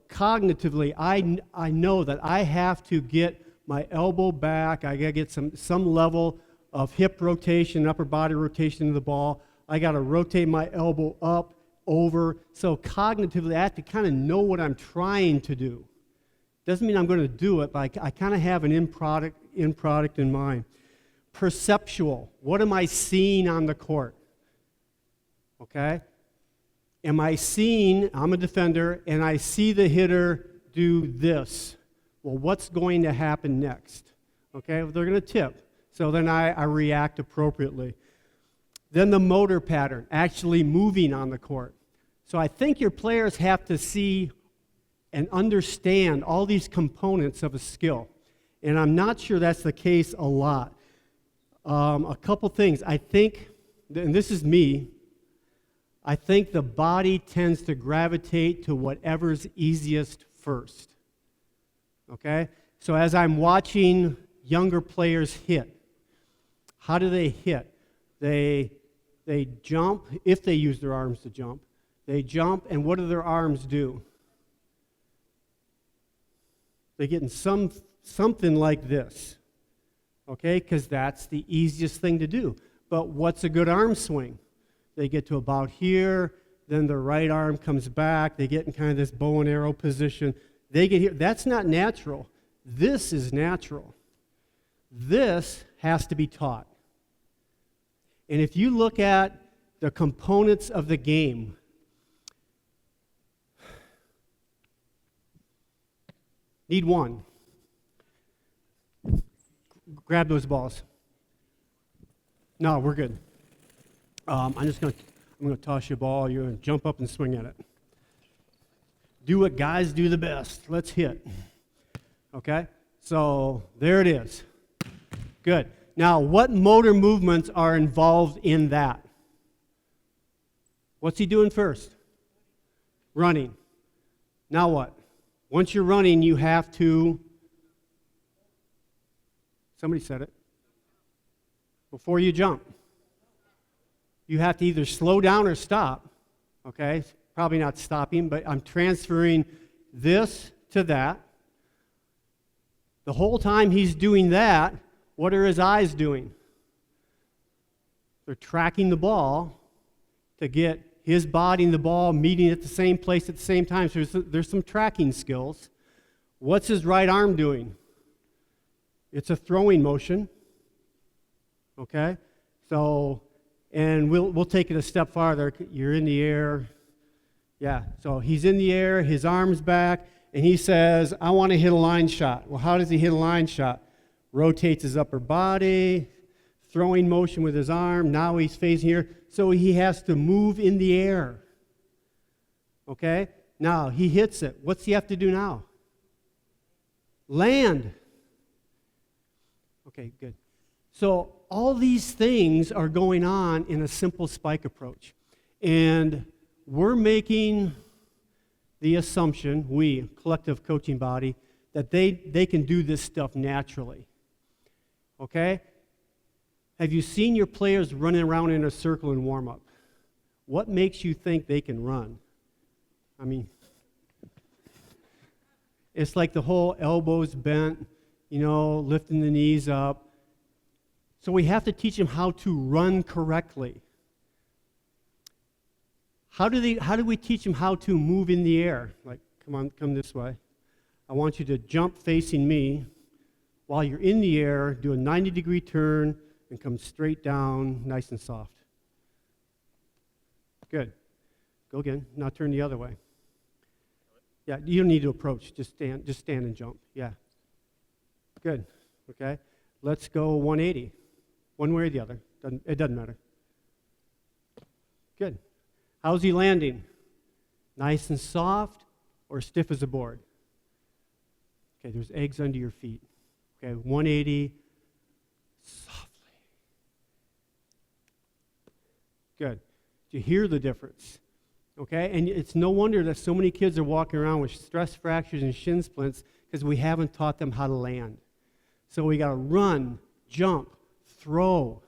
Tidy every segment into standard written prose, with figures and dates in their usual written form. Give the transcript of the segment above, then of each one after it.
cognitively, I know that I have to get my elbow back. I got to get some level of hip rotation, upper body rotation of the ball. I got to rotate my elbow up, over. So cognitively, I have to kind of know what I'm trying to do. Doesn't mean I'm going to do it, but I kind of have an end product in mind. Perceptual. What am I seeing on the court? Okay? Am I seeing, I'm a defender, and I see the hitter do this. Well, what's going to happen next? Okay? Well, they're going to tip. So then I react appropriately. Then the motor pattern, actually moving on the court. So I think your players have to see and understand all these components of a skill. And I'm not sure that's the case a lot. A couple things. I think, and this is me, I think the body tends to gravitate to whatever's easiest first. Okay? So as I'm watching younger players hit, how do they hit? They jump, if they use their arms to jump. They jump, and what do their arms do? They get in something like this, okay? Because that's the easiest thing to do. But what's a good arm swing? They get to about here, then the right arm comes back. They get in kind of this bow and arrow position. They get here. That's not natural. This is natural. This has to be taught. And if you look at the components of the game, need one. Grab those balls. No, we're good. I'm going to toss you a ball. You're going to jump up and swing at it. Do what guys do the best. Let's hit. Okay? So there it is. Good. Now, what motor movements are involved in that? What's he doing first? Running. Now what? Once you're running, you have to, somebody said it, before you jump. You have to either slow down or stop. Okay? Probably not stopping, but I'm transferring this to that. The whole time he's doing that, what are his eyes doing? They're tracking the ball to get his body and the ball meeting at the same place at the same time. So there's some tracking skills. What's his right arm doing? It's a throwing motion. Okay? So, and we'll take it a step farther. You're in the air. Yeah, so he's in the air, his arm's back, and he says, I want to hit a line shot. Well, how does he hit a line shot? Rotates his upper body, throwing motion with his arm. Now he's facing here. So he has to move in the air. Okay? Now he hits it. What's he have to do now? Land. Okay, good. So all these things are going on in a simple spike approach. And we're making the assumption, we, collective coaching body, that they can do this stuff naturally. Okay? Have you seen your players running around in a circle in warm-up? What makes you think they can run? I mean, it's like the whole elbows bent, lifting the knees up. So we have to teach them how to run correctly. How do we teach them how to move in the air? Like, come this way. I want you to jump facing me. While you're in the air, do a 90-degree turn and come straight down, nice and soft. Good. Go again. Now turn the other way. Yeah, you don't need to approach. Just stand and jump. Yeah. Good. Okay. Let's go 180. One way or the other. It doesn't matter. Good. How's he landing? Nice and soft or stiff as a board? Okay, there's eggs under your feet. Okay, 180, softly. Good. Do you hear the difference? Okay, and it's no wonder that so many kids are walking around with stress fractures and shin splints because we haven't taught them how to land. So we got to run, jump, throw,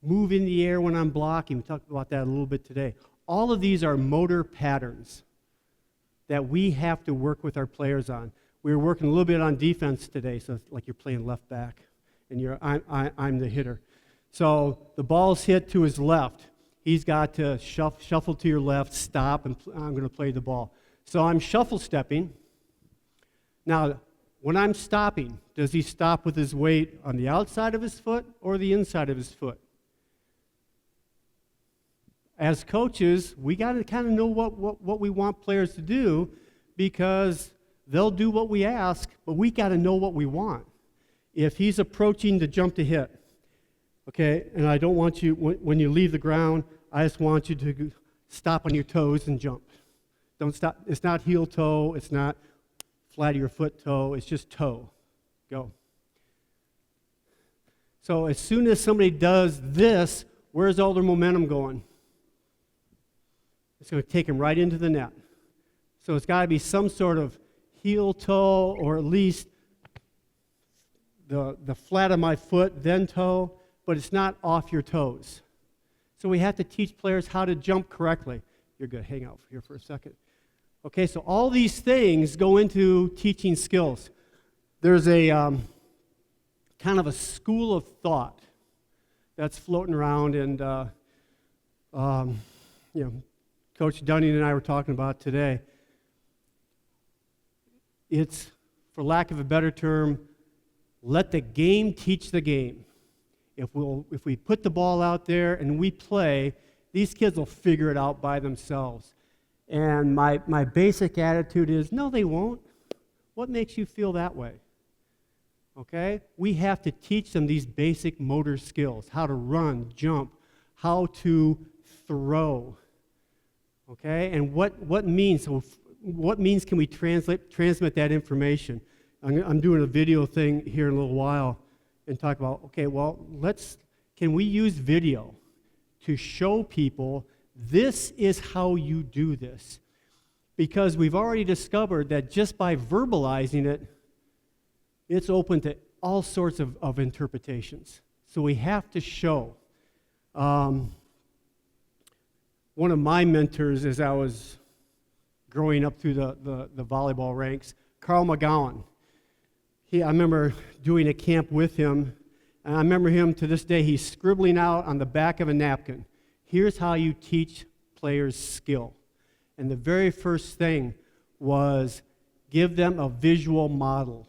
move in the air when I'm blocking. We talked about that a little bit today. All of these are motor patterns that we have to work with our players on. We were working a little bit on defense today, so it's like you're playing left back, and I'm the hitter. So the ball's hit to his left. He's got to shuffle to your left, stop, and I'm going to play the ball. So I'm shuffle stepping. Now, when I'm stopping, does he stop with his weight on the outside of his foot or the inside of his foot? As coaches, we got to kind of know what we want players to do, because they'll do what we ask, but we got to know what we want. If he's approaching to jump to hit, okay, and I don't want you, when you leave the ground, I just want you to stop on your toes and jump. Don't stop. It's not heel toe. It's not flat of your foot toe. It's just toe. Go. So as soon as somebody does this, where's all their momentum going? It's going to take them right into the net. So it's got to be some sort of heel toe, or at least the flat of my foot, then toe, but it's not off your toes. So we have to teach players how to jump correctly. You're good. Hang out here for a second. Okay, so all these things go into teaching skills. There's a kind of a school of thought that's floating around, and Coach Dunning and I were talking about today. It's, for lack of a better term, let the game teach the game. If we put the ball out there and we play, these kids will figure it out by themselves. And my basic attitude is, no, they won't. What makes you feel that way? Okay? We have to teach them these basic motor skills, how to run, jump, how to throw. Okay? And what means can we transmit that information? I'm doing a video thing here in a little while and talk about, okay, well, can we use video to show people this is how you do this? Because we've already discovered that just by verbalizing it, it's open to all sorts of interpretations. So we have to show. One of my mentors, as I was growing up through the volleyball ranks, Carl McGowan. I remember doing a camp with him, and I remember him to this day, he's scribbling out on the back of a napkin, here's how you teach players skill. And the very first thing was give them a visual model.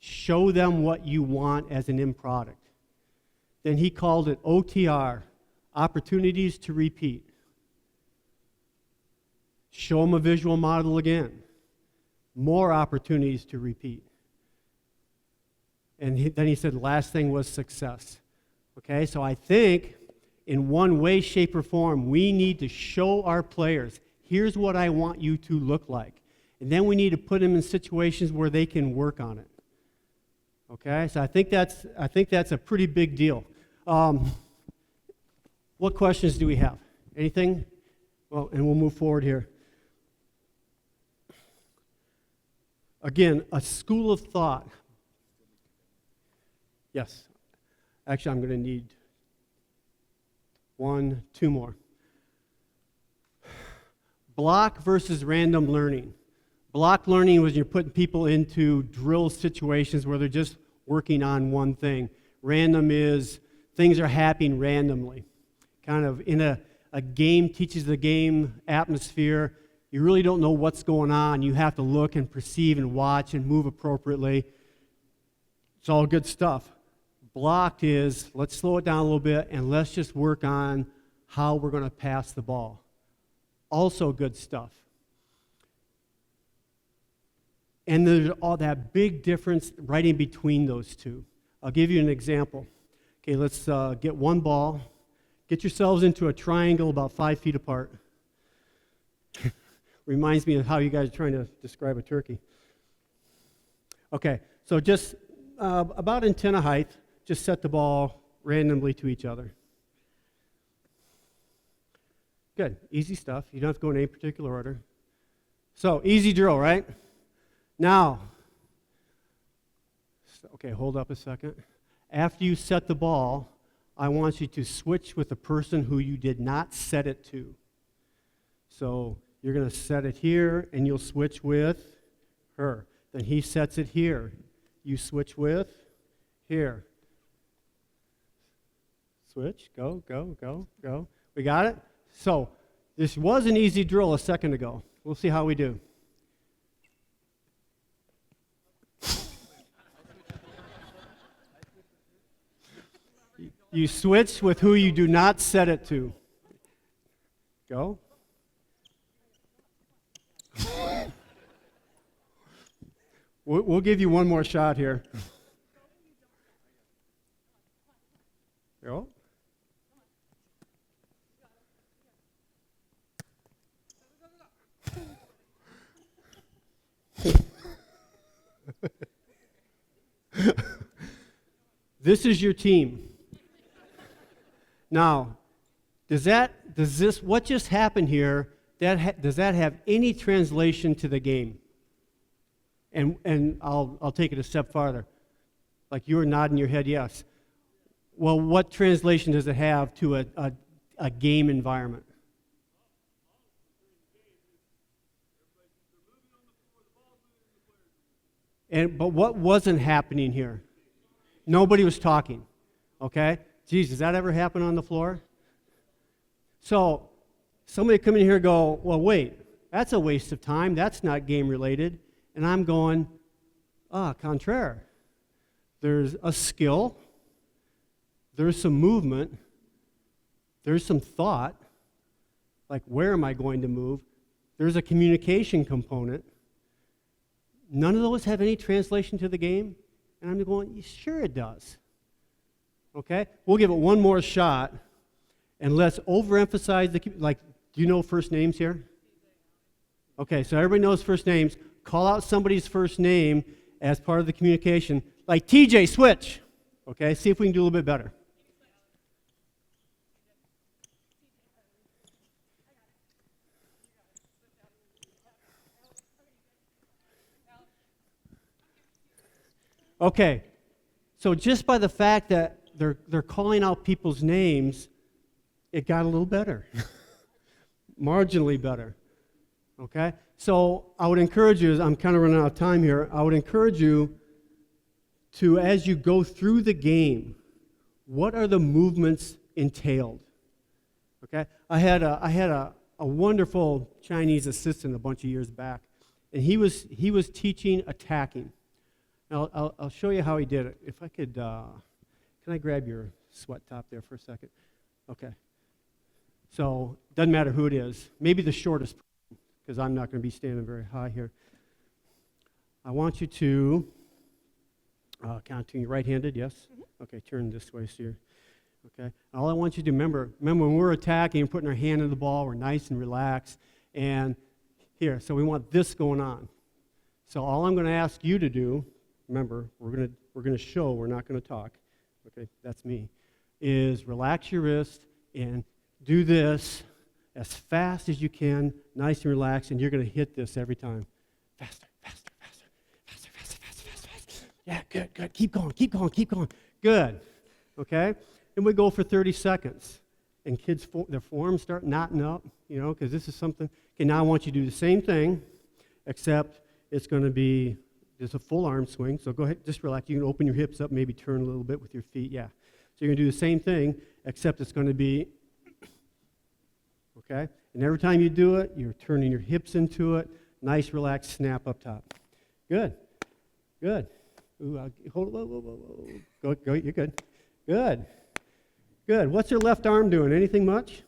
Show them what you want as an end product. Then he called it OTR, opportunities to repeat. Show them a visual model again. More opportunities to repeat. And then he said the last thing was success. Okay, so I think in one way, shape, or form, we need to show our players, here's what I want you to look like. And then we need to put them in situations where they can work on it. Okay, so I think that's a pretty big deal. What questions do we have? Anything? Well, and we'll move forward here. Again, a school of thought. Yes. Actually, I'm going to need 2 more. Block versus random learning. Block learning was you're putting people into drill situations where they're just working on one thing. Random is things are happening randomly. Kind of in a game teaches the game atmosphere. You really don't know what's going on. You have to look and perceive and watch and move appropriately. It's all good stuff. Blocked is, let's slow it down a little bit and let's just work on how we're going to pass the ball. Also good stuff. And there's all that big difference right in between those two. I'll give you an example. Okay, let's get one ball. Get yourselves into a triangle about 5 feet apart. Reminds me of how you guys are trying to describe a turkey. Okay, so just about antenna height, just set the ball randomly to each other. Good, easy stuff. You don't have to go in any particular order. So, easy drill, right? Now, okay, hold up a second. After you set the ball, I want you to switch with the person who you did not set it to. So, You're going to set it here, and you'll switch with her. Then he sets it here. You switch with here. Switch, go, go, go, go. We got it? So this was an easy drill a second ago. We'll see how we do. You switch with who you do not set it to. Go. We'll give you one more shot here. Go. This is your team. Now, what just happened here, does that have any translation to the game? And I'll take it a step farther. Like you were nodding your head, yes. Well, what translation does it have to a game environment? But what wasn't happening here? Nobody was talking. Okay? Geez, does that ever happen on the floor? So somebody come in here and go, well, wait, that's a waste of time. That's not game related. And I'm going, contraire. There's a skill. There's some movement. There's some thought. Like, where am I going to move? There's a communication component. None of those have any translation to the game. And I'm going, sure it does. Okay? We'll give it one more shot. And let's overemphasize do you know first names here? Okay, so everybody knows first names. Call out somebody's first name as part of the communication. Like TJ, switch. Okay, see if we can do a little bit better. Okay, so just by the fact that they're calling out people's names, it got a little better. Marginally better. Okay? So I would encourage you, I'm kind of running out of time here, I would encourage you to, as you go through the game, what are the movements entailed? Okay? I had a wonderful Chinese assistant a bunch of years back, and he was teaching attacking. Now, I'll show you how he did it. If I could, can I grab your sweat top there for a second? Okay. So, doesn't matter who it is. Maybe the shortest, because I'm not going to be standing very high here. I want you to, counting right-handed, yes? Mm-hmm. Okay, turn this way, so you're, okay. All I want you to remember when we're attacking and putting our hand in the ball, we're nice and relaxed, and here, so we want this going on. So all I'm going to ask you to do, remember, we're going to show, we're not going to talk, okay, that's me, is relax your wrist and do this as fast as you can, nice and relaxed, and you're going to hit this every time. Faster, faster, faster, faster, faster, faster, faster, faster. Yeah, good, good. Keep going, keep going, keep going. Good, okay? And we go for 30 seconds. And kids, their forearms start knotting up, because this is something. Okay, now I want you to do the same thing, except it's going to be just a full arm swing. So go ahead, just relax. You can open your hips up, maybe turn a little bit with your feet. Yeah. So you're going to do the same thing, except it's going to be, okay? And every time you do it, you're turning your hips into it. Nice, relaxed snap up top. Good. Good. Ooh, hold it. Whoa, whoa, whoa, whoa. Go, you're good. Good. Good. What's your left arm doing? Anything much?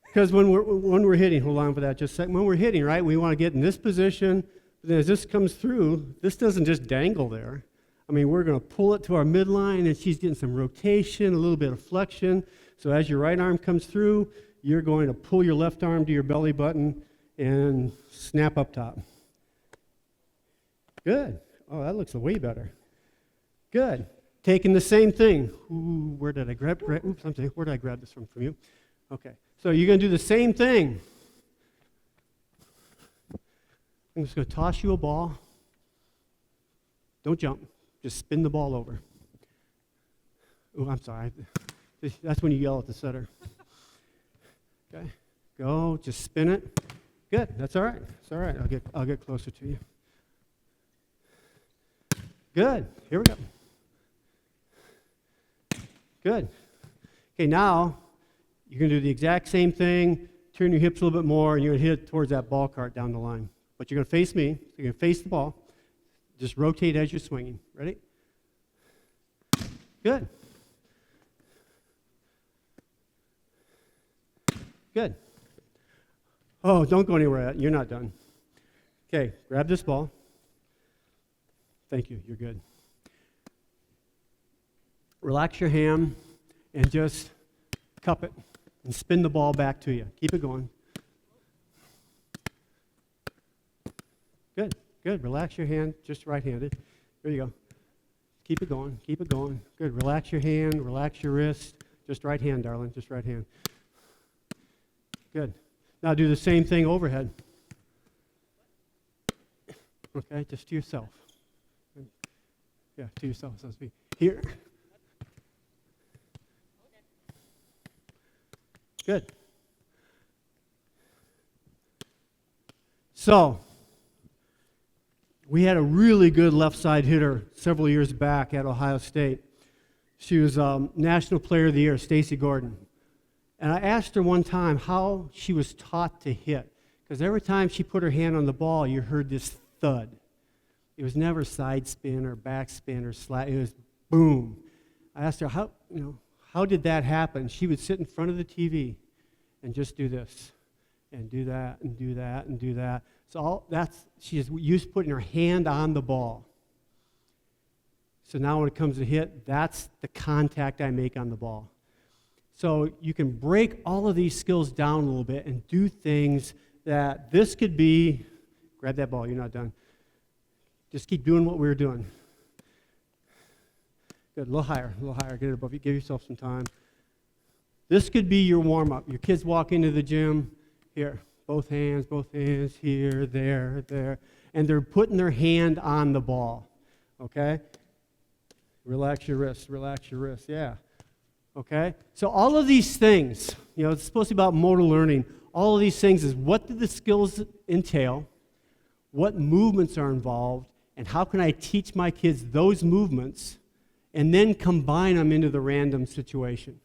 Because when we're hitting, hold on for that just a second. When we're hitting, right, we want to get in this position. But then as this comes through, this doesn't just dangle there. I mean, we're going to pull it to our midline, and she's getting some rotation, a little bit of flexion. So as your right arm comes through, you're going to pull your left arm to your belly button and snap up top. Good. Oh, that looks way better. Good. Taking the same thing. Ooh, where did I grab? Oops, I'm sorry. Where did I grab this from you? Okay. So you're going to do the same thing. I'm just going to toss you a ball. Don't jump. Just spin the ball over. Oh, I'm sorry. That's when you yell at the setter. Okay, go, just spin it. Good, that's all right. It's all right. I'll get closer to you. Good, here we go. Good. Okay, now you're going to do the exact same thing, turn your hips a little bit more, and you're going to hit it towards that ball cart down the line. But you're going to face me, so you're going to face the ball. Just rotate as you're swinging. Ready? Good. Good. Oh, don't go anywhere yet. You're not done. Okay, grab this ball. Thank you. You're good. Relax your hand and just cup it and spin the ball back to you. Keep it going. Good. Good. Relax your hand, just right-handed. There you go. Keep it going. Keep it going. Good. Relax your hand. Relax your wrist. Just right hand, darling. Just right hand. Good. Now do the same thing overhead. Okay, just to yourself. Yeah, to yourself, so to speak. Here. Good. So, we had a really good left side hitter several years back at Ohio State. She was National Player of the Year, Stacy Gordon. And I asked her one time how she was taught to hit, because every time she put her hand on the ball, you heard this thud. It was never side spin or back spin or slap. It was boom. I asked her, how did that happen? She would sit in front of the TV and just do this and do that and do that and do that. So she is used to putting her hand on the ball. So now when it comes to hit, that's the contact I make on the ball. So you can break all of these skills down a little bit and do things that this could be. Grab that ball, you're not done. Just keep doing what we were doing. Good, a little higher, get it above you, give yourself some time. This could be your warm-up. Your kids walk into the gym, here, both hands, here, there, and they're putting their hand on the ball, okay? Relax your wrist, yeah. Okay? So all of these things, it's supposed to be about motor learning. All of these things is what do the skills entail, what movements are involved, and how can I teach my kids those movements and then combine them into the random situation.